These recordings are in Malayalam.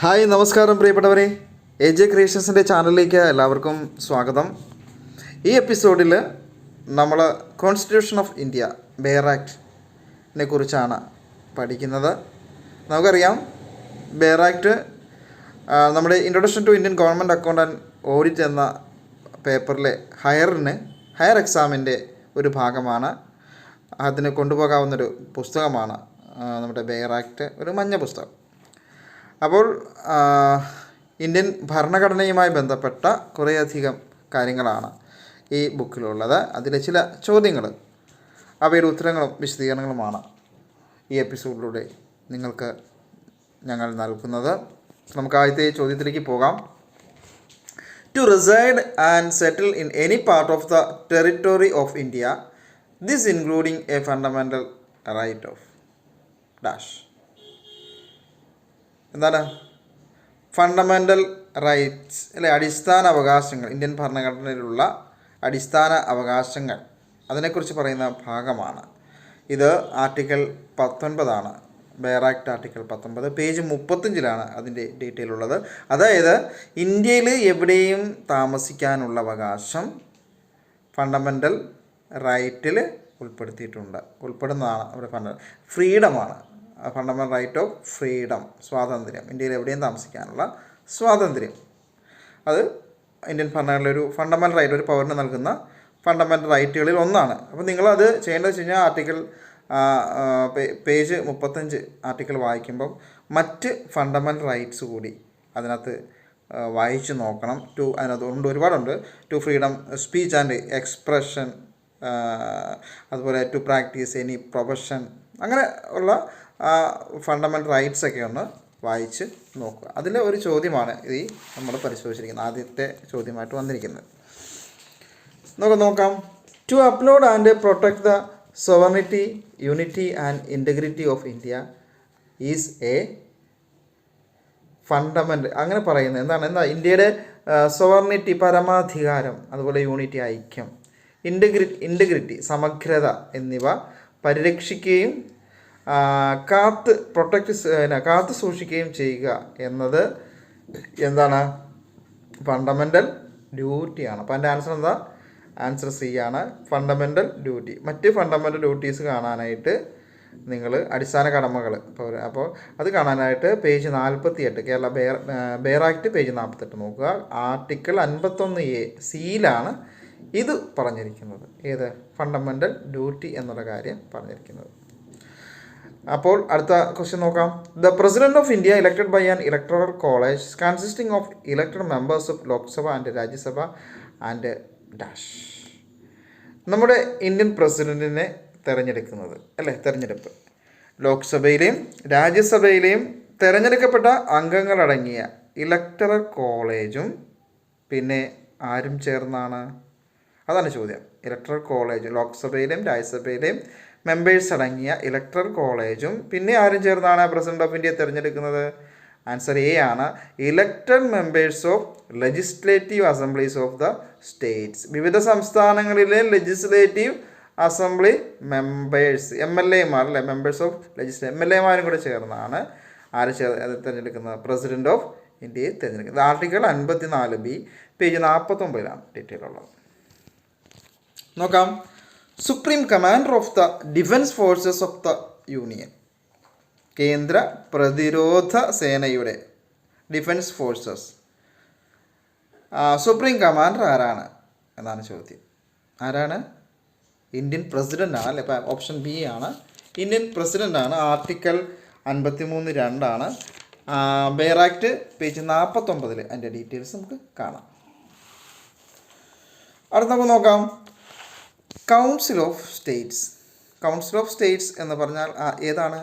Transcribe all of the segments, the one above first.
ഹായ് നമസ്കാരം പ്രിയപ്പെട്ടവരെ, എ ജെ ക്രിയേഷൻസിൻ്റെ ചാനലിലേക്ക് എല്ലാവർക്കും സ്വാഗതം. ഈ എപ്പിസോഡിൽ നമ്മൾ കോൺസ്റ്റിറ്റ്യൂഷൻ ഓഫ് ഇന്ത്യ ബെയർ ആക്ടിനെ കുറിച്ചാണ് പഠിക്കുന്നത്. നമുക്കറിയാം, ബെയർ ആക്ട് നമ്മുടെ introduction to Indian government account and audit എന്ന പേപ്പറിലെ ഹയർ എക്സാമിൻ്റെ ഒരു ഭാഗമാണ്. അതിന് കൊണ്ടുപോകാവുന്നൊരു പുസ്തകമാണ് നമ്മുടെ ബെയർ ആക്ട്, ഒരു മഞ്ഞ പുസ്തകം. അപ്പോൾ ഇന്ത്യൻ ഭരണഘടനയുമായി ബന്ധപ്പെട്ട കുറേയധികം കാര്യങ്ങളാണ് ഈ ബുക്കിലുള്ളത്. അതിലെ ചില ചോദ്യങ്ങൾ, അവയുടെ ഉത്തരങ്ങളും വിശദീകരണങ്ങളുമാണ് ഈ എപ്പിസോഡിലൂടെ നിങ്ങൾക്ക് ഞങ്ങൾ നൽകുന്നത്. നമുക്ക് ആദ്യത്തെ ചോദ്യത്തിലേക്ക് പോകാം. To reside and settle in any part of the territory of India, this including a fundamental right of dash. എന്താണ് ഫണ്ടമെൻ്റൽ റൈറ്റ്സ് അല്ലെ? അടിസ്ഥാന അവകാശങ്ങൾ, ഇന്ത്യൻ ഭരണഘടനയിലുള്ള അടിസ്ഥാന അവകാശങ്ങൾ, അതിനെക്കുറിച്ച് പറയുന്ന ഭാഗമാണ് ഇത്. Article 19 bear act article 19, page 35 അതിൻ്റെ ഡീറ്റെയിൽ ഉള്ളത്. അതായത് ഇന്ത്യയിൽ എവിടെയും താമസിക്കാനുള്ള അവകാശം ഫണ്ടമെൻ്റൽ റൈറ്റിൽ ഉൾപ്പെടുന്നതാണ്. അവിടെ ഫ്രീഡമാണ്. ഫണ്ടമെൻ്റൽ റൈറ്റ് ഓഫ് ഫ്രീഡം, സ്വാതന്ത്ര്യം, ഇന്ത്യയിൽ എവിടെയും താമസിക്കാനുള്ള സ്വാതന്ത്ര്യം. അത് ഇന്ത്യൻ ഭരണഘടനയിലെ ഒരു ഫണ്ടമെൻ്റൽ റൈറ്റ്, ഒരു പൗരന് നൽകുന്ന ഫണ്ടമെൻ്റൽ റൈറ്റുകളിൽ ഒന്നാണ്. അപ്പോൾ നിങ്ങളത് ചെയ്യേണ്ടത് വെച്ച് കഴിഞ്ഞാൽ ആർട്ടിക്കിൾ പേജ് 35 ആർട്ടിക്കിൾ വായിക്കുമ്പം മറ്റ് ഫണ്ടമെൻ്റൽ റൈറ്റ്സ് കൂടി അതിനകത്ത് വായിച്ച് നോക്കണം. അതിനകത്ത് ഒരുപാടുണ്ട്. To freedom speech and expression, അതുപോലെ ടു പ്രാക്ടീസ് എനി പ്രൊഫഷൻ, അങ്ങനെ ഉള്ള ഫണ്ടമെൻ്റൽ റൈറ്റ്സൊക്കെ ഒന്ന് വായിച്ച് നോക്കുക. അതിലെ ഒരു ചോദ്യമാണ് ഈ നമ്മൾ പരിശോധിച്ചിരിക്കുന്നത്, ആദ്യത്തെ ചോദ്യമായിട്ട് വന്നിരിക്കുന്നത്. നമുക്ക് നോക്കാം. To upload and protect the sovereignty, unity and integrity of India is a fundamental. അങ്ങനെ പറയുന്നത് എന്താ ഇന്ത്യയുടെ സോവറിനിറ്റി, പരമാധികാരം, അതുപോലെ യൂണിറ്റി, ഐക്യം, ഇൻറ്റഗ്രിറ്റി, സമഗ്രത എന്നിവ പരിരക്ഷിക്കുകയും കാത്തു സൂക്ഷിക്കുകയും ചെയ്യുക എന്നത് എന്താണ്? ഫണ്ടമെൻ്റൽ ഡ്യൂട്ടിയാണ്. അപ്പോൾ എൻ്റെ ആൻസർ എന്താ? ആൻസർ സി ആണ്, ഫണ്ടമെൻ്റൽ ഡ്യൂട്ടി. മറ്റ് ഫണ്ടമെൻ്റൽ ഡ്യൂട്ടീസ് കാണാനായിട്ട് നിങ്ങൾ അടിസ്ഥാന കടമകൾ, അപ്പോൾ അത് കാണാനായിട്ട് page 48 Kerala bear act page 48 നോക്കുക. ആർട്ടിക്കിൾ 51A സിയിലാണ് ഇത് പറഞ്ഞിരിക്കുന്നത്. ഏത്? ഫണ്ടമെൻ്റൽ ഡ്യൂട്ടി എന്നുള്ള കാര്യം പറഞ്ഞിരിക്കുന്നത്. അപ്പോൾ അടുത്ത ക്വസ്റ്റ്യൻ നോക്കാം. The president of India elected by an electoral college consisting of elected members of Lok Sabha and Rajya Sabha and dash. നമ്മുടെ ഇന്ത്യൻ പ്രസിഡന്റിനെ തിരഞ്ഞെടുക്കുന്നത് അല്ലേ? തിരഞ്ഞെടുപ്പ് ലോക്സഭയിലെയും രാജ്യസഭയിലെയും തിരഞ്ഞെടുക്കപ്പെട്ട അംഗങ്ങളടങ്ങിയ ഇലക്ടറൽ കോളേജും പിന്നെ ആരും ചേർന്നാണ്? അതാണ് ചോദ്യം. ഇലക്ടറൽ കോളേജ്, ലോക്സഭയിലെയും രാജ്യസഭയിലെയും മെമ്പേഴ്സ് അടങ്ങിയ ഇലക്ടറൽ കോളേജും പിന്നെ ആരും ചേർന്നാണ് പ്രസിഡന്റ് ഓഫ് ഇന്ത്യ തിരഞ്ഞെടുക്കുന്നത്? ആൻസർ എ ആണ്, elected members of legislative assemblies of the states. വിവിധ സംസ്ഥാനങ്ങളിലെ ലെജിസ്ലേറ്റീവ് അസംബ്ലി മെമ്പേഴ്സ്, MLA മാർ അല്ലേ? മെമ്പേഴ്സ് ഓഫ് ലെജിസ്ലേറ്റീവ് MLA മാരും കൂടെ ചേർന്നാണ് തിരഞ്ഞെടുക്കുന്നത്? പ്രസിഡന്റ് ഓഫ് ഇന്ത്യയെ തിരഞ്ഞെടുക്കുന്നത്. ആർട്ടിക്കിൾ 54B പേജ് 49 ഡീറ്റെയിൽ ഉള്ളത്. നോക്കാം. Supreme commander of the defence forces of the union, കേന്ദ്ര പ്രതിരോധ സേനയുടെ ഡിഫൻസ് ഫോഴ്സസ് സുപ്രീം കമാൻഡർ ആരാണ് എന്നാണ് ചോദ്യം. ആരാണ്? ഇന്ത്യൻ പ്രസിഡൻ്റ് ആണ് അല്ലേ? ഇപ്പം ഓപ്ഷൻ ബി ആണ്, ഇന്ത്യൻ പ്രസിഡൻ്റ് ആണ്. ആർട്ടിക്കിൾ 53(2) ബെയർ ആക്ട് പേജ് 49 അതിൻ്റെ ഡീറ്റെയിൽസ് നമുക്ക് കാണാം. അടുത്ത നമുക്ക് നോക്കാം. Council of states. Council of States എന്ന് പറഞ്ഞാൽ ഏതാണ്?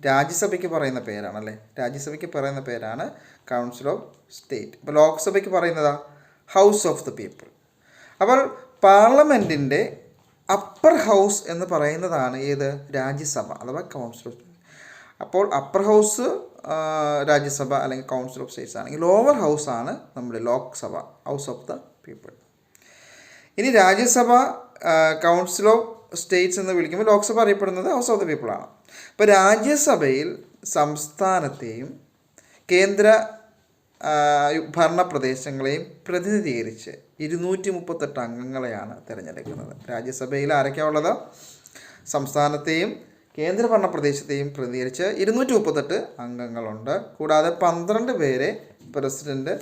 രാജ്യസഭയ്ക്ക് പറയുന്ന പേരാണല്ലേ? രാജ്യസഭയ്ക്ക് പറയുന്ന പേരാണ് കൗൺസിൽ ഓഫ് സ്റ്റേറ്റ്. ഇപ്പോൾ ലോക്സഭയ്ക്ക് പറയുന്നതാ ഹൗസ് ഓഫ് ദ പീപ്പിൾ. അപ്പോൾ പാർലമെൻറ്റിൻ്റെ അപ്പർ ഹൗസ് എന്ന് പറയുന്നതാണ് ഏത്? രാജ്യസഭ അഥവാ കൗൺസിൽ ഓഫ്. അപ്പോൾ അപ്പർ ഹൗസ് രാജ്യസഭ അല്ലെങ്കിൽ കൗൺസിൽ ഓഫ് സ്റ്റേറ്റ്സ് ആണെങ്കിൽ ലോവർ ഹൗസ് ആണ് നമ്മുടെ Lok Sabha, house of the people. ഇനി രാജ്യസഭ കൗൺസിൽ ഓഫ് സ്റ്റേറ്റ്സ് എന്ന് വിളിക്കുമ്പോൾ ലോക്സഭ അറിയപ്പെടുന്നത് ഹൗസ് ഓഫ് ദ പീപ്പിളാണ്. അപ്പോൾ രാജ്യസഭയിൽ സംസ്ഥാനത്തെയും കേന്ദ്ര ഭരണപ്രദേശങ്ങളെയും പ്രതിനിധീകരിച്ച് 238 അംഗങ്ങളെയാണ് തിരഞ്ഞെടുക്കുന്നത്. രാജ്യസഭയിൽ ആരൊക്കെയാണ് ഉള്ളത്? സംസ്ഥാനത്തെയും കേന്ദ്രഭരണ പ്രദേശത്തെയും പ്രതിനിധീകരിച്ച് 238 അംഗങ്ങളുണ്ട്. കൂടാതെ 12 പേരെ പ്രസിഡന്റ്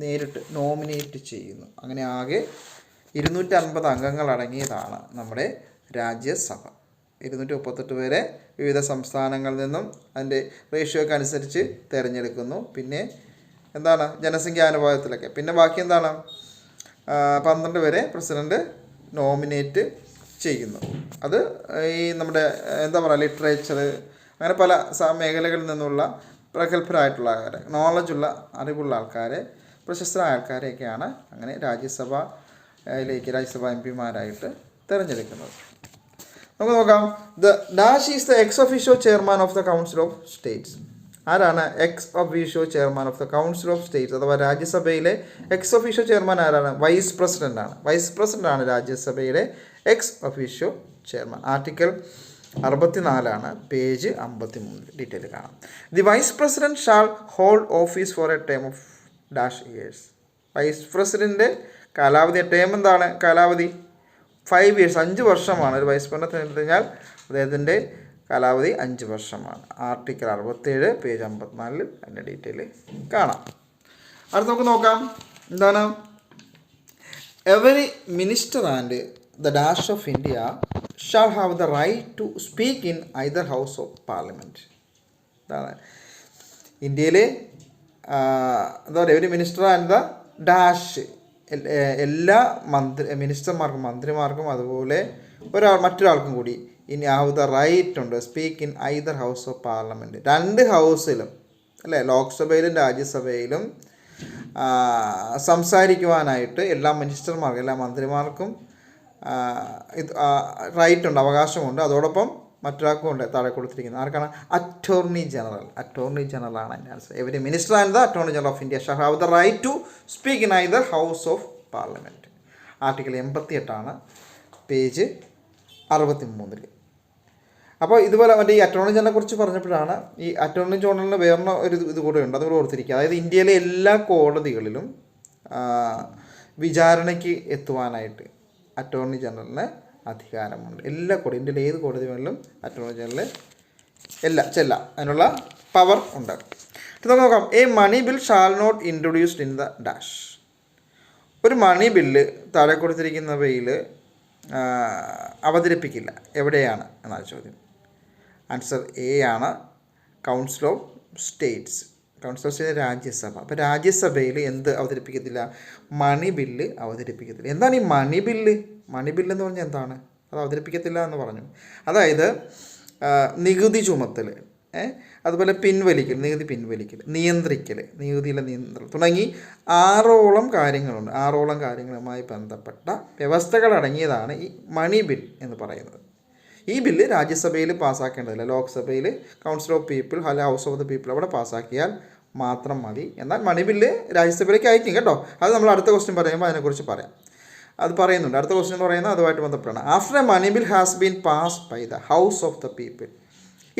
നേരിട്ട് നോമിനേറ്റ് ചെയ്യുന്നു. അങ്ങനെ ആകെ 250 അംഗങ്ങൾ അടങ്ങിയതാണ് നമ്മുടെ രാജ്യസഭ. 238 പേരെ വിവിധ സംസ്ഥാനങ്ങളിൽ നിന്നും അതിൻ്റെ റേഷ്യോയ്ക്ക് അനുസരിച്ച് തിരഞ്ഞെടുക്കുന്നു. പിന്നെ എന്താണ്, ജനസംഖ്യാനുപാതത്തിലൊക്കെ. പിന്നെ ബാക്കി എന്താണ്, 12 പേരെ പ്രസിഡന്റ് നോമിനേറ്റ് ചെയ്യുന്നു. അത് ഈ നമ്മുടെ എന്താ പറയുക, ലിറ്ററേച്ചർ, അങ്ങനെ പല മേഖലകളിൽ നിന്നുള്ള പ്രഗത്ഭരായിട്ടുള്ള ആൾക്കാരെ, നോളജുള്ള അറിവുള്ള ആൾക്കാരെ, പ്രശസ്തരായ ആൾക്കാരെയൊക്കെയാണ് അങ്ങനെ രാജ്യസഭ MP-മാരായിട്ട് തിരഞ്ഞെടുക്കുന്നത്. നമുക്ക് നോക്കാം. Dash is the ex officio chairman of the council of states. ആരാണ് ex officio chairman of the council of states? അഥവാ രാജ്യസഭയിലെ എക്സ് ഒഫീഷ്യോ ചെയർമാൻ ആരാണ്? വൈസ് പ്രസിഡൻ്റാണ്. വൈസ് പ്രസിഡൻ്റാണ് രാജ്യസഭയിലെ ex officio chairman. Article 64 page 53 detail കാണാം. The vice president shall hold office for a term of dash years. Vice president കാലാവധി, ടേം എന്താണ് കാലാവധി? 5 years, 5 വർഷമാണ്. ഒരു വൈസ് പ്രസിഡന്റ് എടുത്തു കഴിഞ്ഞാൽ അദ്ദേഹത്തിൻ്റെ കാലാവധി 5 വർഷമാണ്. ആർട്ടിക്കിൾ 67 പേജ് 54 അതിൻ്റെ ഡീറ്റെയിൽ കാണാം. അടുത്ത് നമുക്ക് നോക്കാം. എന്താണ്? Every minister and the dash of India shall have the right to speak in either house of parliament. ഇതാണ് ഇന്ത്യയിലെ എന്താ പറയുക, ഒരു മിനിസ്റ്റർ ആൻഡ് ദ ഡാഷ്, എല്ലാ മിനിസ്റ്റർമാർക്കും, മന്ത്രിമാർക്കും, അതുപോലെ മറ്റൊരാൾക്കും കൂടി ഇനി ഹാവ് ദ റൈറ്റ് ഉണ്ട് speak in either house of parliament. 2 ഹൗസിലും, അല്ലേ, ലോക്സഭയിലും രാജ്യസഭയിലും സംസാരിക്കുവാനായിട്ട് എല്ലാ മിനിസ്റ്റർമാർക്കും, എല്ലാ മന്ത്രിമാർക്കും റൈറ്റ് ഉണ്ട്, അവകാശമുണ്ട്. അതോടൊപ്പം മറ്റൊരാൾക്കും ഉണ്ട്, താഴെ കൊടുത്തിരിക്കുന്നത്. ആർക്കാണ്? Attorney general. അറ്റോർണി ജനറലാണ് എൻ്റെ answer. Every minister and the attorney general of India shall have the right to speak in either house of parliament. Article 88 page 63. അപ്പോൾ ഇതുപോലെ മറ്റേ ഈ അറ്റോർണി ജനറലിനെ കുറിച്ച് പറഞ്ഞപ്പോഴാണ് ഈ അറ്റോർണി ജനറലിന് വേറെ ഒരു ഇത് കൂടെ ഉണ്ട്, അതുകൂടെ ഓർത്തിരിക്കുക. അതായത് ഇന്ത്യയിലെ എല്ലാ കോടതികളിലും വിചാരണയ്ക്ക് എത്തുവാനായിട്ട് അറ്റോർണി ജനറലിന് അധികാരമുണ്ട്. എല്ലാ ഇന്ത്യയിലെ ഏത് കോടതികളിലും അറ്റോർണി ജനറൽ ചെല്ലാം, അതിനുള്ള പവർ ഉണ്ട്. നമുക്ക് നോക്കാം. A money bill shall not introduced in the dash. ഒരു മണി ബില്ല് താഴെ കൊടുത്തിരിക്കുന്നവയിൽ അവതരിപ്പിക്കില്ല. എവിടെയാണ് എന്നാണ് ചോദ്യം. ആൻസർ എ ആണ്, council of states. Council of state Rajya Sabha. അപ്പോൾ രാജ്യസഭയിൽ എന്ത് അവതരിപ്പിക്കത്തില്ല? മണി ബില്ല് അവതരിപ്പിക്കത്തില്ല. എന്താണ് ഈ മണി ബില്ല്? മണി ബില്ല് എന്ന് പറഞ്ഞാൽ എന്താണ്? അത് അവതരിപ്പിക്കത്തില്ല എന്ന് പറഞ്ഞു. അതായത് നികുതി ചുമത്തൽ, അതുപോലെ പിൻവലിക്കൽ, നികുതി പിൻവലിക്കൽ, നികുതിയിലെ നിയന്ത്രണം തുടങ്ങി 6ഓളം കാര്യങ്ങളുണ്ട്. 6ഓളം കാര്യങ്ങളുമായി ബന്ധപ്പെട്ട വ്യവസ്ഥകൾ അടങ്ങിയതാണ് ഈ മണി ബിൽ എന്ന് പറയുന്നത്. ഈ ബില്ല് രാജ്യസഭയിൽ പാസ്സാക്കേണ്ടതില്ല. ലോക്സഭയിൽ കൗൺസിൽ ഓഫ് പീപ്പിൾ അല്ല ഹൗസ് ഓഫ് ദ പീപ്പിൾ അവിടെ പാസ്സാക്കിയാൽ മാത്രം മതി. എന്നാൽ മണി ബില്ല് രാജ്യസഭയിലേക്ക് അയക്കും കേട്ടോ. അത് നമ്മൾ അടുത്ത ക്വസ്റ്റ്യൻ പറയുമ്പോൾ അതിനെക്കുറിച്ച് പറയാം. അത് പറയുന്നുണ്ട്. അടുത്ത ക്വസ്റ്റ്യൻ എന്ന് പറയുന്നത് അതുമായിട്ട് ബന്ധപ്പെട്ടാണ്. After a money bill has been passed by the house of the people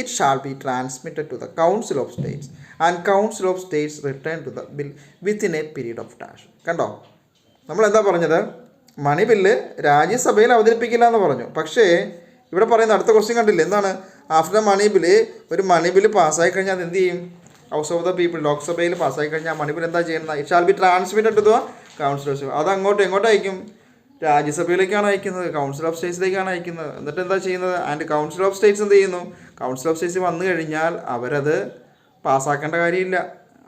it shall be transmitted to the council of states and council of states return to the bill within a period of dash. കണ്ടോ, നമ്മളെന്താ പറഞ്ഞത്? മണി ബില്ല് രാജ്യസഭയിൽ അവതരിപ്പിക്കില്ല എന്ന് പറഞ്ഞു. പക്ഷേ ഇവിടെ പറയുന്ന അടുത്ത ക്വസ്റ്റ്യൻ കണ്ടില്ലേ, എന്താണ്? ആഫ്റ്റർ മണി ബില്ല്, ഒരു മണി ബില്ല് പാസ്സായി കഴിഞ്ഞാൽ അത് എന്ത് ചെയ്യും? ഹൗസ് ഓഫ് ദ പീപ്പിൾ ലോക്സഭയിൽ പാസ്സായി കഴിഞ്ഞാൽ മണി ബിൽ എന്താ ചെയ്യുന്നത്? It shall be transmitted to the council of states. അത് എങ്ങോട്ട് അയക്കും? രാജ്യസഭയിലേക്കാണ് അയക്കുന്നത്, കൗൺസിൽ ഓഫ് സ്റ്റേറ്റ്സിലേക്കാണ് അയക്കുന്നത്. എന്നിട്ട് എന്താ ചെയ്യുന്നത്? ആൻഡ് കൗൺസിൽ ഓഫ് സ്റ്റേറ്റ്സ് എന്ത് ചെയ്യുന്നു? കൗൺസിൽ ഓഫ് സ്റ്റേറ്റ്സ് വന്നു കഴിഞ്ഞാൽ അവരത് പാസ്സാക്കേണ്ട കാര്യമില്ല.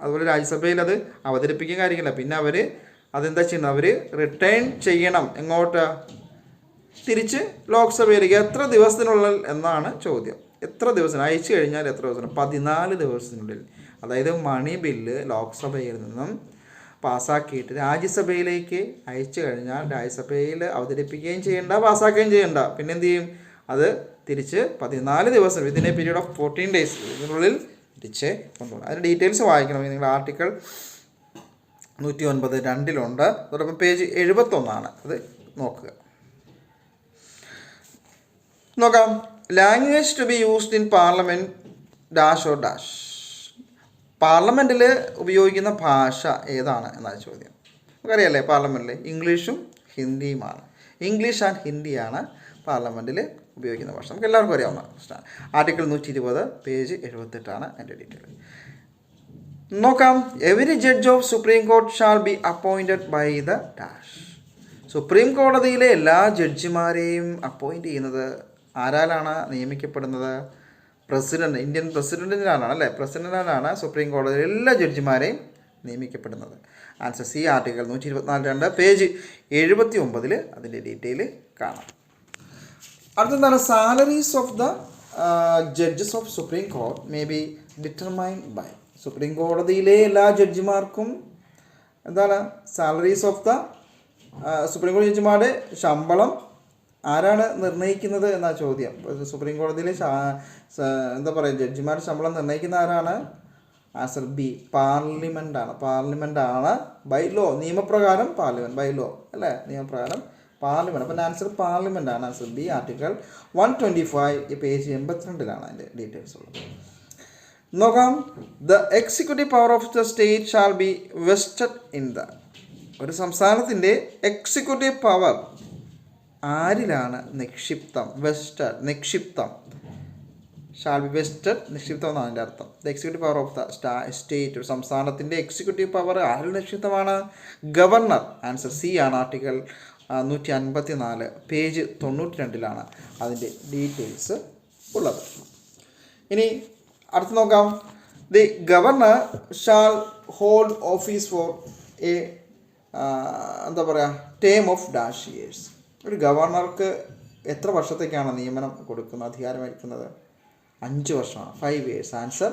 അതുപോലെ രാജ്യസഭയിൽ അത് അവതരിപ്പിക്കാൻ കാര്യമില്ല. പിന്നെ അവർ അതെന്താ ചെയ്യുന്നത്? അവർ റിട്ടേൺ ചെയ്യണം. എങ്ങോട്ട്? തിരിച്ച് ലോക്സഭയിലേക്ക്. എത്ര ദിവസത്തിനുള്ളിൽ എന്നാണ് ചോദ്യം. എത്ര ദിവസം അയച്ചു കഴിഞ്ഞാൽ എത്ര ദിവസം? 14 ദിവസത്തിനുള്ളിൽ. അതായത് മണി ബില്ല് ലോക്സഭയിൽ നിന്നും പാസ്സാക്കിയിട്ട് രാജ്യസഭയിലേക്ക് അയച്ചു കഴിഞ്ഞാൽ രാജ്യസഭയിൽ അവതരിപ്പിക്കുകയും ചെയ്യേണ്ട, പാസ്സാക്കുകയും ചെയ്യേണ്ട. പിന്നെ എന്ത് ചെയ്യും? അത് തിരിച്ച് 14 ദിവസം within a period of 14 days ഇതിനുള്ളിൽ തിരിച്ച് കൊണ്ടുപോകണം. അതിൻ്റെ ഡീറ്റെയിൽസ് വായിക്കണമെങ്കിൽ നിങ്ങൾ ആർട്ടിക്കിൾ 109(2) അതോടൊപ്പം പേജ് 71 അത് നോക്കുക. Language to be used in parliament dash or dash. പാർലമെൻറ്റിൽ ഉപയോഗിക്കുന്ന ഭാഷ ഏതാണ് എന്നാണ് ചോദ്യം. നമുക്കറിയാമല്ലേ പാർലമെൻറ്റിൽ ഇംഗ്ലീഷും ഹിന്ദിയുമാണ്. ഇംഗ്ലീഷ് ആൻഡ് ഹിന്ദിയാണ് പാർലമെൻറ്റിൽ ഉപയോഗിക്കുന്ന ഭാഷ. നമുക്ക് എല്ലാവർക്കും അറിയാവുന്ന പ്രശ്നമാണ്. ആർട്ടിക്കിൾ 120 പേജ് 78 അതിൻ്റെ ഡീറ്റെയിൽ. നോക്കാം. Every judge of supreme court shall be appointed by the dash. Supreme കോടതിയിലെ എല്ലാ ജഡ്ജിമാരെയും അപ്പോയിൻ്റ് ചെയ്യുന്നത് ആരാലാണ് നിയമിക്കപ്പെടുന്നത്? പ്രസിഡന്റ്, ഇന്ത്യൻ പ്രസിഡന്റിനാണ് അല്ലേ, പ്രസിഡന്റിനാണ് സുപ്രീം കോടതിയിലെ എല്ലാ ജഡ്ജിമാരെയും നിയമിക്കപ്പെടുന്നത്. ആൻസർ സി, ആർട്ടിക്കിൾ 124(2) പേജ് 79 അതിൻ്റെ ഡീറ്റെയിൽ കാണാം. അടുത്തെന്താണ്? Salaries of the judges of supreme court may be determined by. Supreme കോടതിയിലെ എല്ലാ ജഡ്ജിമാർക്കും എന്താണ് സാലറീസ് ഓഫ് ദ സുപ്രീം കോടതി ജഡ്ജിമാരുടെ ശമ്പളം ആരാണ് നിർണ്ണയിക്കുന്നത് എന്നാണ് ചോദ്യം. സുപ്രീം കോടതിയിലെ എന്താ പറയുക ജഡ്ജിമാരുടെ ശമ്പളം നിർണ്ണയിക്കുന്ന ആരാണ്? ആൻസർ ബി, പാർലമെൻറ്റാണ്. പാർലമെൻറ്റാണ് ബൈ ലോ, നിയമപ്രകാരം പാർലമെൻറ്റ്, ബൈ ലോ അല്ലേ, നിയമപ്രകാരം പാർലമെൻറ്റ്. അപ്പം ആൻസർ പാർലമെൻറ്റാണ്. ആൻസർ ബി, ആർട്ടിക്കിൾ 125 പേജ് 82 അതിൻ്റെ ഡീറ്റെയിൽസ് ഉള്ളത്. നോക്കാം. The executive power of the state shall be vested in the. ഒരു സംസ്ഥാനത്തിൻ്റെ എക്സിക്യൂട്ടീവ് പവർ ആരിലാണ് നിക്ഷിപ്തം? വെസ്റ്റഡ്, നിക്ഷിപ്തം. ഷാൾ ബി വെസ്റ്റഡ്, നിക്ഷിപ്തം എന്നാണ് അതിൻ്റെ അർത്ഥം. The executive power of the state, ഒരു സംസ്ഥാനത്തിൻ്റെ എക്സിക്യൂട്ടീവ് പവർ ആരിൽ നിക്ഷിപ്തമാണ്? ഗവർണർ. ആൻസർ സി ആണ്, ആർട്ടിക്കിൾ 154 പേജ് 92 അതിൻ്റെ ഡീറ്റെയിൽസ് ഉള്ളത്. ഇനി അടുത്ത് നോക്കാം. The governor shall hold office for a എന്താ പറയുക ടേം ഓഫ് ഡാഷ് ഇയേഴ്സ്. ഒരു ഗവർണർക്ക് എത്ര വർഷത്തേക്കാണ് നിയമനം കൊടുക്കുന്നത്, അധികാരമേൽക്കുന്നത്? 5 വർഷമാണ്, 5 years. ആൻസർ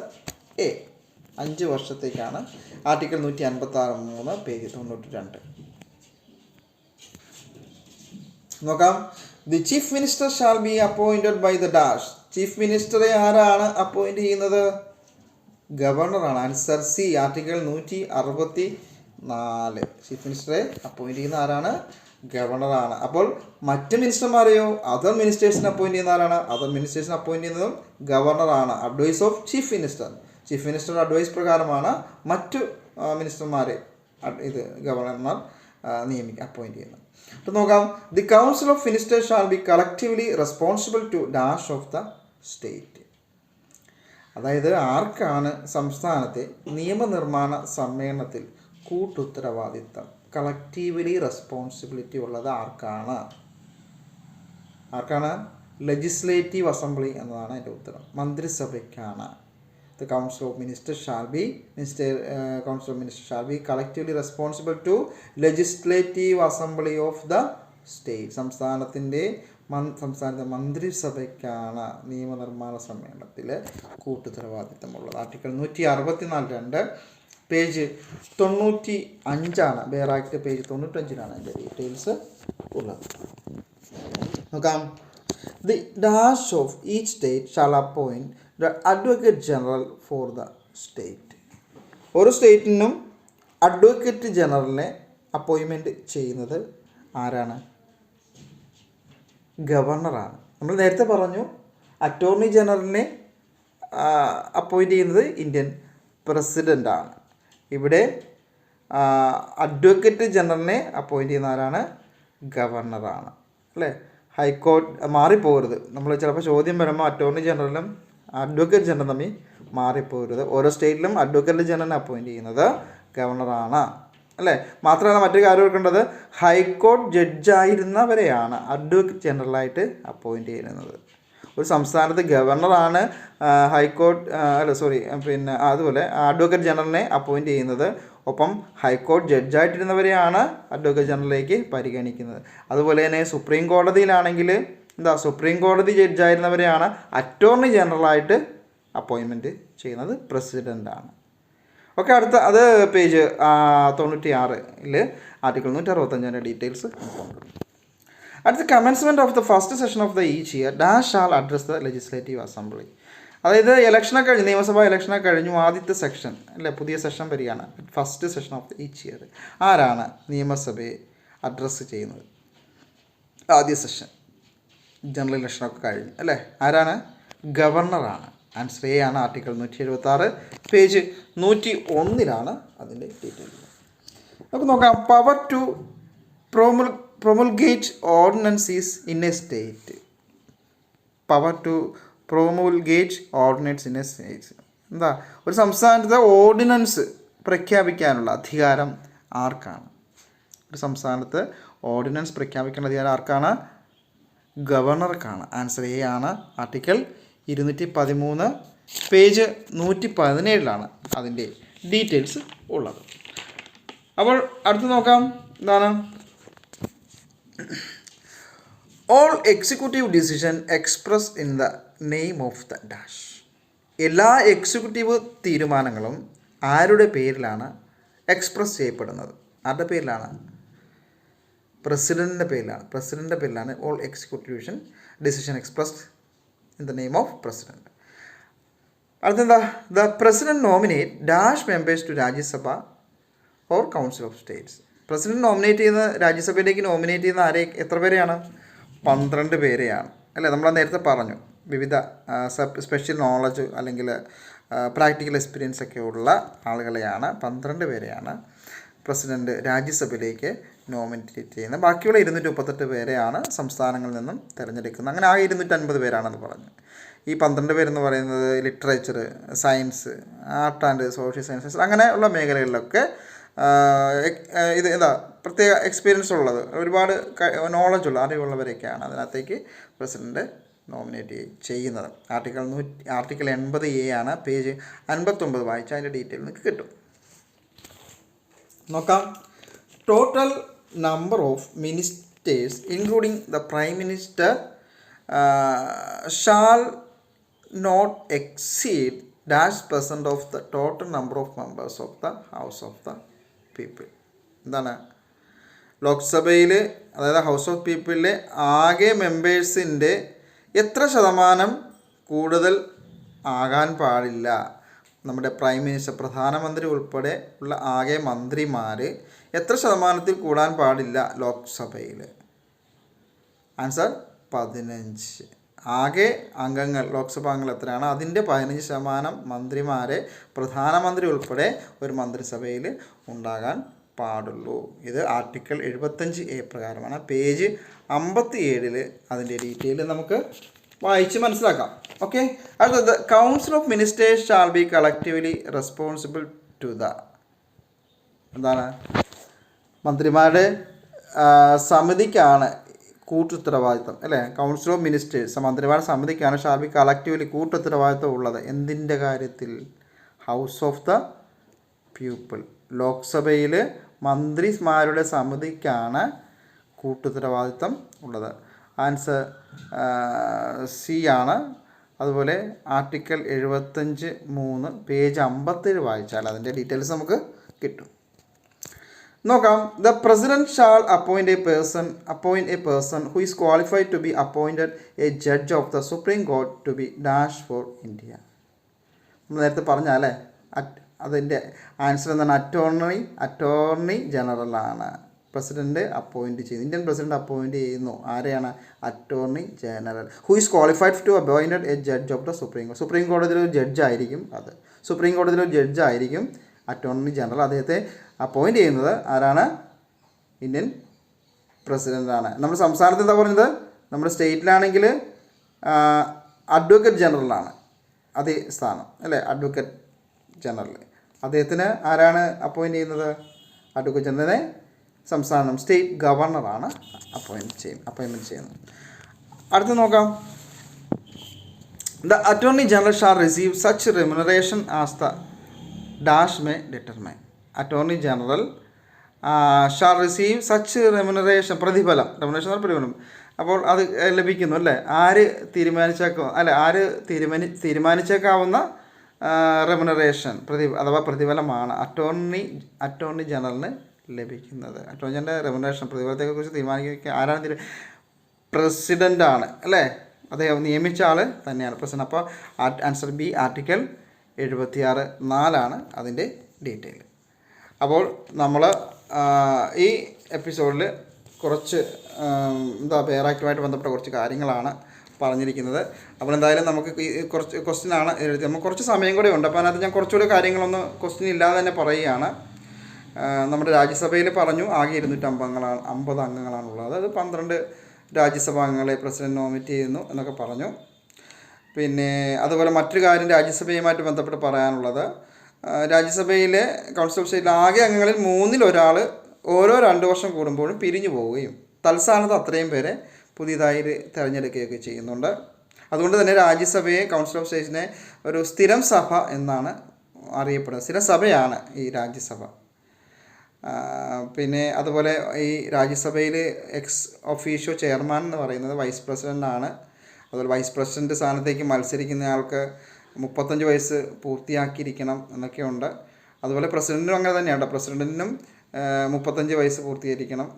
എ, 5 വർഷത്തേക്കാണ്. Article 156(3) page 92. നോക്കാം. The chief minister shall be appointed by the dash. Chief മിനിസ്റ്ററെ ആരാണ് അപ്പോയിൻറ്റ് ചെയ്യുന്നത്? ഗവർണറാണ്. Answer C, article 164. ചീഫ് മിനിസ്റ്ററെ അപ്പോയിൻറ്റ് ചെയ്യുന്ന ആരാണ്? ഗവർണറാണ്. അപ്പോൾ മറ്റ് മിനിസ്റ്റർമാരെയോ അതർ മിനിസ്റ്റേഴ്സിനെ അപ്പോയിൻറ്റ് ചെയ്യുന്ന ആരാണ്? അതർ മിനിസ്റ്റേഴ്സിനെ അപ്പോയിൻറ്റ് ചെയ്യുന്നതും ഗവർണറാണ്. Advice of chief minister, chief മിനിസ്റ്ററുടെ അഡ്വൈസ് പ്രകാരമാണ് മറ്റു മിനിസ്റ്റർമാരെ ഗവർണർ അപ്പോയിൻറ്റ് ചെയ്യുന്നത്. അപ്പോൾ നോക്കാം. The council of ministers shall be collectively responsible to dash of the state. അതായത് ആർക്കാണ് സംസ്ഥാനത്തെ നിയമനിർമ്മാണ സമ്മേളനത്തിൽ കൂട്ടുത്തരവാദിത്തം, കളക്റ്റീവ്ലി റെസ്പോൺസിബിലിറ്റി ഉള്ളത് ആർക്കാണ്? ലെജിസ്ലേറ്റീവ് അസംബ്ലി എന്നതാണ് എൻ്റെ ഉത്തരം. മന്ത്രിസഭയ്ക്കാണ്. The council of ministers shall be collectively responsible to legislative assembly of the state. സംസ്ഥാനത്തെ മന്ത്രിസഭയ്ക്കാണ് നിയമനിർമ്മാണ സമ്മേളനത്തിൽ കൂട്ടുത്തരവാദിത്തമുള്ളത്. Article 164(2) page 95 bare act page 95 അതിൻ്റെ ഡീറ്റെയിൽസ് ഉള്ളത്. നോക്കാം. The dash of each state shall appoint the advocate general for the state. ഓരോ സ്റ്റേറ്റിനും അഡ്വക്കേറ്റ് ജനറലിനെ അപ്പോയിൻമെൻറ്റ് ചെയ്യുന്നത് ആരാണ്? ഗവർണറാണ്. നമ്മൾ നേരത്തെ പറഞ്ഞു അറ്റോർണി ജനറലിനെ അപ്പോയിൻറ്റ് ചെയ്യുന്നത് ഇന്ത്യൻ പ്രസിഡൻ്റാണ്. ഇവിടെ അഡ്വക്കേറ്റ് ജനറലിനെ അപ്പോയിൻറ്റ് ചെയ്യുന്ന ആരാണ്? ഗവർണറാണ് അല്ലേ. ഹൈക്കോർട്ട് മാറിപ്പോകരുത്. നമ്മൾ ചിലപ്പോൾ ചോദ്യം വരുമ്പോൾ അറ്റോർണി ജനറലും അഡ്വക്കേറ്റ് ജനറലും തമ്മിൽ മാറിപ്പോകരുത്. ഓരോ സ്റ്റേറ്റിലും അഡ്വക്കേറ്റ് ജനറലിനെ അപ്പോയിൻറ്റ് ചെയ്യുന്നത് ഗവർണറാണ് അല്ലേ. മാത്രമല്ല മറ്റൊരു കാര്യം ഓർക്കേണ്ടത്, ഹൈക്കോർട്ട് ജഡ്ജായിരുന്നവരെയാണ് അഡ്വക്കേറ്റ് ജനറലായിട്ട് അപ്പോയിൻറ്റ് ചെയ്യുന്നത്. ഒരു സംസ്ഥാനത്ത് ഗവർണറാണ് അതുപോലെ അഡ്വക്കേറ്റ് ജനറലിനെ അപ്പോയിൻറ്റ് ചെയ്യുന്നത്. ഒപ്പം ഹൈക്കോർട്ട് ജഡ്ജായിട്ടിരുന്നവരെയാണ് അഡ്വക്കേറ്റ് ജനറലിലേക്ക് പരിഗണിക്കുന്നത്. അതുപോലെ തന്നെ സുപ്രീം കോടതിയിലാണെങ്കിൽ സുപ്രീം കോടതി ജഡ്ജായിരുന്നവരെയാണ് അറ്റോർണി ജനറലായിട്ട് അപ്പോയിൻമെൻറ്റ് ചെയ്യുന്നത് പ്രസിഡൻ്റാണ്. ഓക്കെ, അത് page 96 article 165 details. At the commencement of the first session of the each year, dash shall address the legislative assembly. അതായത് ഇലക്ഷനൊക്കെ കഴിഞ്ഞ്, നിയമസഭാ ഇലക്ഷനൊക്കെ കഴിഞ്ഞു, ആദ്യത്തെ സെക്ഷൻ അല്ലേ, പുതിയ സെഷൻ വരികയാണ്. First session of the each year ആരാണ് നിയമസഭയെ അഡ്രസ്സ് ചെയ്യുന്നത്? ആദ്യ സെഷൻ ജനറൽ ഇലക്ഷനൊക്കെ കഴിഞ്ഞ് അല്ലേ, ആരാണ്? ഗവർണറാണ്. ആൻസർ എ ആണ്. ആർട്ടിക്കിൾ 176 പേജ് 101 അതിൻ്റെ ഡീറ്റെയിൽ. നമുക്ക് നോക്കാം. Power to promulgate ordinances in a state. Power to promulgate ordinance in a state എന്താ? ഒരു സംസ്ഥാനത്തെ ഓർഡിനൻസ് പ്രഖ്യാപിക്കാനുള്ള അധികാരം ആർക്കാണ്? ഒരു സംസ്ഥാനത്ത് ഓർഡിനൻസ് പ്രഖ്യാപിക്കേണ്ട അധികാരം ആർക്കാണ്? ഗവർണർക്കാണ്. ആൻസർ എ ആണ്. ആർട്ടിക്കിൾ 213 പേജ് 117 അതിൻ്റെ ഡീറ്റെയിൽസ് ഉള്ളത്. അപ്പോൾ അടുത്ത് നോക്കാം. എന്താണ്? All executive decision express in the name of the dash. എല്ലാ എക്സിക്യൂട്ടീവ് തീരുമാനങ്ങളും ആരുടെ പേരിലാണ് എക്സ്പ്രസ് ചെയ്യപ്പെടുന്നത്? ആരുടെ പേരിലാണ്? പ്രസിഡൻറ്റിൻ്റെ പേരിലാണ് all executive decision expressed in the name of president. അടുത്തെന്താ? The president nominate dash members to Rajya Sabha or council of states. President nominate ചെയ്യുന്ന, രാജ്യസഭയിലേക്ക് നോമിനേറ്റ് ചെയ്യുന്ന എത്ര പേരെയാണ്? 12 പേരെയാണ് അല്ലേ? നമ്മൾ നേരത്തെ പറഞ്ഞു. വിവിധ സ്പെഷ്യൽ നോളജ് അല്ലെങ്കിൽ പ്രാക്ടിക്കൽ എക്സ്പീരിയൻസ് ഒക്കെ ഉള്ള ആളുകളെയാണ്, 12 പേരെയാണ് പ്രസിഡൻറ്റ് രാജ്യസഭയിലേക്ക് നോമിനേറ്റ് ചെയ്യുന്നത്. ബാക്കിയുള്ള 238 പേരെയാണ് സംസ്ഥാനങ്ങളിൽ നിന്നും തിരഞ്ഞെടുക്കുന്നത്. അങ്ങനെ ആ 250 പേരാണെന്ന് പറഞ്ഞു. ഈ 12 പേരെന്ന് പറയുന്നത് literature, science, art and social sciences അങ്ങനെയുള്ള മേഖലകളിലൊക്കെ ഇത് പ്രത്യേക എക്സ്പീരിയൻസ് ഉള്ളത്, ഒരുപാട് നോളജുള്ള, അറിവുള്ളവരൊക്കെയാണ് അതിനകത്തേക്ക് പ്രസിഡൻറ്റ് നോമിനേറ്റ് ചെയ്യുന്നത്. ആർട്ടിക്കിൾ 80A ആണ്. പേജ് 59 വായിച്ചാൽ അതിൻ്റെ ഡീറ്റെയിൽ നിങ്ങൾക്ക് കിട്ടും. നോക്കാം. Total number of ministers including the prime minister shall not exceed -% of the total number of members of the house of the people. എന്താണ്? ലോക്സഭയിൽ, അതായത് ഹൗസ് ഓഫ് പീപ്പിളിലെ ആകെ മെമ്പേഴ്സിൻ്റെ എത്ര ശതമാനം കൂടുതൽ ആകാൻ പാടില്ല? നമ്മുടെ പ്രൈം മിനിസ്റ്റർ, പ്രധാനമന്ത്രി ഉൾപ്പെടെ ഉള്ള ആകെ മന്ത്രിമാർ എത്ര ശതമാനത്തിൽ കൂടാൻ പാടില്ല ലോക്സഭയിൽ? ആൻസർ 15. ആകെ അംഗങ്ങൾ, ലോക്സഭാ അംഗങ്ങൾ എത്രയാണ്? അതിൻ്റെ 15% മന്ത്രിമാരെ പ്രധാനമന്ത്രി ഉൾപ്പെടെ ഒരു മന്ത്രിസഭയിൽ ഉണ്ടാകാൻ പാടുള്ളൂ. ഇത് ആർട്ടിക്കിൾ 75A പ്രകാരമാണ്. പേജ് 57 അതിൻ്റെ ഡീറ്റെയിൽ നമുക്ക് വായിച്ച് മനസ്സിലാക്കാം. ഓക്കെ. അടുത്തത്, council of ministers shall be collectively responsible to the. എന്താണ്? മന്ത്രിമാരുടെ സമിതിക്കാണ് കൂട്ടുത്തരവാദിത്വം അല്ലേ? കൗൺസിൽ ഓഫ് മിനിസ്റ്റേഴ്സ്, മന്ത്രിമാരുടെ സമിതിക്കാണ് ഷാൾ ബി കളക്റ്റീവ്ലി കൂട്ടുത്തരവാദിത്വം ഉള്ളത്. എന്തിൻ്റെ കാര്യത്തിൽ? House of the people. ലോക്സഭയിൽ മന്ത്രിമാരുടെ സമിതിക്കാണ് കൂട്ടുത്തരവാദിത്വം ഉള്ളത്. ആൻസർ സി ആണ്. അതുപോലെ ആർട്ടിക്കിൾ 75(3) പേജ് 57 വായിച്ചാൽ അതിൻ്റെ ഡീറ്റെയിൽസ് നമുക്ക് കിട്ടും. നോക്കാം. The president shall appoint a person who is qualified to be appointed a judge of the supreme court to be dash for India. നമ്മൾ നേരത്തെ പറഞ്ഞാലേ, അതിൻ്റെ ആൻസർ എന്താണ്? അറ്റോർണി ജനറലാണ് പ്രസിഡൻറ്റ് അപ്പോയിൻറ്റ് ചെയ്യുന്നത്. ഇന്ത്യൻ പ്രസിഡൻറ്റ് അപ്പോയിൻറ്റ് ചെയ്യുന്നു. ആരെയാണ്? Attorney general. Who is qualified to appointed a judge of the supreme court. Supreme കോടതിയിലെ ഒരു ജഡ്ജായിരിക്കും അത്. സുപ്രീം കോടതിയിലെ ഒരു ജഡ്ജായിരിക്കും അറ്റോർണി ജനറൽ. അദ്ദേഹത്തെ അപ്പോയിൻറ്റ് ചെയ്യുന്നത് ആരാണ്? ഇന്ത്യൻ പ്രസിഡൻ്റാണ്. നമ്മുടെ സംസ്ഥാനത്ത് എന്താ പറഞ്ഞത്? നമ്മുടെ സ്റ്റേറ്റിലാണെങ്കിൽ അഡ്വക്കേറ്റ് ജനറലാണ് അതേ സ്ഥാനം അല്ലേ? Advocate general. അദ്ദേഹത്തിന് ആരാണ് അപ്പോയിൻറ്റ് ചെയ്യുന്നത്? അഡ്വക്കേറ്റ് ജനറലിനെ സംസ്ഥാനം, സ്റ്റേറ്റ് ഗവർണറാണ് അപ്പോയിൻമെൻറ്റ് ചെയ്യുന്നത്. അടുത്ത് നോക്കാം. The attorney general shall receive such remuneration as the dash may determine. Attorney general shall receive such remuneration, പ്രതിഫലം. അപ്പോൾ അത് ലഭിക്കുന്നു അല്ലേ? ആര് തീരുമാനിച്ചേക്കാവുന്ന റെമ്യൂണറേഷൻ, അഥവാ പ്രതിഫലമാണ് അറ്റോർണി ജനറലിന് ലഭിക്കുന്നത്. അറ്റോർണി ജനറൽ റെമ്യൂണറേഷൻ, പ്രതിഫലത്തെക്കുറിച്ച് തീരുമാനിക്കുക ആരാണ്? പ്രസിഡൻ്റാണ് അല്ലേ? അദ്ദേഹം നിയമിച്ച ആൾ തന്നെയാണ് പ്രസിഡന്റ്. അപ്പോൾ ആൻസർ ബി, ആർട്ടിക്കിൾ 76(4) അതിൻ്റെ ഡീറ്റെയിൽ. അപ്പോൾ നമ്മൾ ഈ എപ്പിസോഡിൽ കുറച്ച് പേർ ആക്റ്റുമായിട്ട് ബന്ധപ്പെട്ട കുറച്ച് കാര്യങ്ങളാണ് പറഞ്ഞിരിക്കുന്നത്. അപ്പോൾ എന്തായാലും നമുക്ക് ഈ കുറച്ച് ക്വസ്റ്റ്യനാണ് എഴുതി, നമുക്ക് കുറച്ച് സമയം കൂടെ ഉണ്ട്. അപ്പോൾ അതിനകത്ത് ഞാൻ കുറച്ചുകൂടി കാര്യങ്ങളൊന്ന് ക്വസ്റ്റ്യൻ ഇല്ലാതെ തന്നെ പറയുകയാണ്. നമ്മുടെ രാജ്യസഭയിൽ പറഞ്ഞു ആകെ 250 അംഗങ്ങളാണുള്ളത്. അതായത് 12 രാജ്യസഭാ അംഗങ്ങളെ പ്രസിഡന്റ് നോമിനേറ്റ് ചെയ്യുന്നു എന്നൊക്കെ പറഞ്ഞു. പിന്നെ അതുപോലെ മറ്റൊരു കാര്യം രാജ്യസഭയുമായിട്ട് ബന്ധപ്പെട്ട് പറയാനുള്ളത്, രാജ്യസഭയിലെ കൗൺസിൽ ഓഫ് സ്റ്റേറ്റിലെ ആകെ അംഗങ്ങളിൽ 1/3 ഓരോ 2 വർഷം കൂടുമ്പോഴും പിരിഞ്ഞു പോവുകയും തൽസ്ഥാനത്ത് അത്രയും പേരെ പുതിയതായി തിരഞ്ഞെടുക്കുകയൊക്കെ ചെയ്യുന്നുണ്ട്. അതുകൊണ്ട് തന്നെ രാജ്യസഭയെ കൗൺസിൽ ഓഫ് സ്റ്റേറ്റിനെ ഒരു സ്ഥിരം സഭ എന്നാണ് അറിയപ്പെടുന്നത്. സ്ഥിര സഭയാണ് ഈ രാജ്യസഭ. പിന്നെ അതുപോലെ ഈ രാജ്യസഭയിൽ എക്സ് ഒഫീഷ്യോ ചെയർമാൻ എന്ന് പറയുന്നത് വൈസ് പ്രസിഡൻ്റാണ്. അതുപോലെ വൈസ് പ്രസിഡൻറ്റ് സ്ഥാനത്തേക്ക് മത്സരിക്കുന്നയാൾക്ക് 35 വയസ്സ് പൂർത്തിയാക്കിയിരിക്കണം എന്നൊക്കെയുണ്ട്. അതുപോലെ പ്രസിഡൻറ്റിനും അങ്ങനെ തന്നെയാണ്. പ്രസിഡൻറ്റിനും 35 വയസ്സ് പൂർത്തീകരിക്കണം.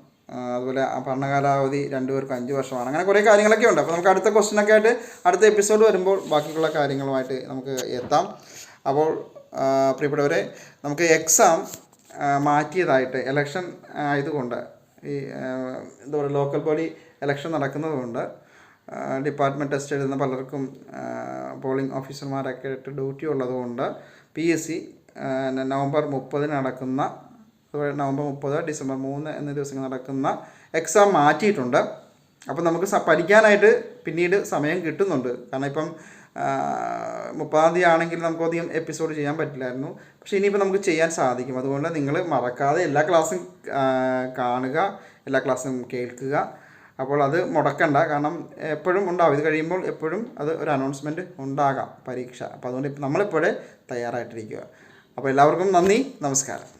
അതുപോലെ ഭരണകാലാവധി 2 പേർക്ക് 5 വർഷമാണ്. അങ്ങനെ കുറേ കാര്യങ്ങളൊക്കെ ഉണ്ട്. അപ്പോൾ നമുക്ക് അടുത്ത ക്വസ്റ്റ്യനൊക്കെ ആയിട്ട് അടുത്ത എപ്പിസോഡ് വരുമ്പോൾ ബാക്കിയുള്ള കാര്യങ്ങളുമായിട്ട് നമുക്ക് എത്താം. അപ്പോൾ പ്രിയപ്പെട്ടവരെ, നമുക്ക് എക്സാം മാറ്റിയതായിട്ട് ഇലക്ഷൻ ആയതുകൊണ്ട് ഈ എന്താ പറയുക ലോക്കൽ ബോഡി ഇലക്ഷൻ നടക്കുന്നതുകൊണ്ട് ഡിപ്പാർട്ട്മെൻറ്റ് ടെസ്റ്റ് എഴുതുന്ന പലർക്കും പോളിംഗ് ഓഫീസർമാരൊക്കെ ആയിട്ട് ഡ്യൂട്ടി ഉള്ളതുകൊണ്ട് PSC നവംബർ 30 നടക്കുന്ന, നവംബർ 30 ഡിസംബർ 3 എന്നീ ദിവസങ്ങൾ നടക്കുന്ന എക്സാം മാറ്റിയിട്ടുണ്ട്. അപ്പോൾ നമുക്ക് പഠിക്കാനായിട്ട് പിന്നീട് സമയം കിട്ടുന്നുണ്ട്. കാരണം ഇപ്പം 30-ാം തീയതി ആണെങ്കിൽ നമുക്ക് അധികം എപ്പിസോഡ് ചെയ്യാൻ പറ്റില്ലായിരുന്നു. പക്ഷേ ഇനിയിപ്പോൾ നമുക്ക് ചെയ്യാൻ സാധിക്കും. അതുകൊണ്ട് നിങ്ങൾ മറക്കാതെ എല്ലാ ക്ലാസ്സും കാണുക, എല്ലാ ക്ലാസ്സും കേൾക്കുക. അപ്പോൾ അത് മുടക്കണ്ട, കാരണം എപ്പോഴും ഉണ്ടാവും. ഇത് കഴിയുമ്പോൾ എപ്പോഴും അത് ഒരു അനൗൺസ്മെൻറ്റ് ഉണ്ടാകാം പരീക്ഷ. അപ്പോൾ അതുകൊണ്ട് നമ്മളിപ്പോഴേ തയ്യാറായിട്ടിരിക്കുക. അപ്പോൾ എല്ലാവർക്കും നന്ദി, നമസ്കാരം.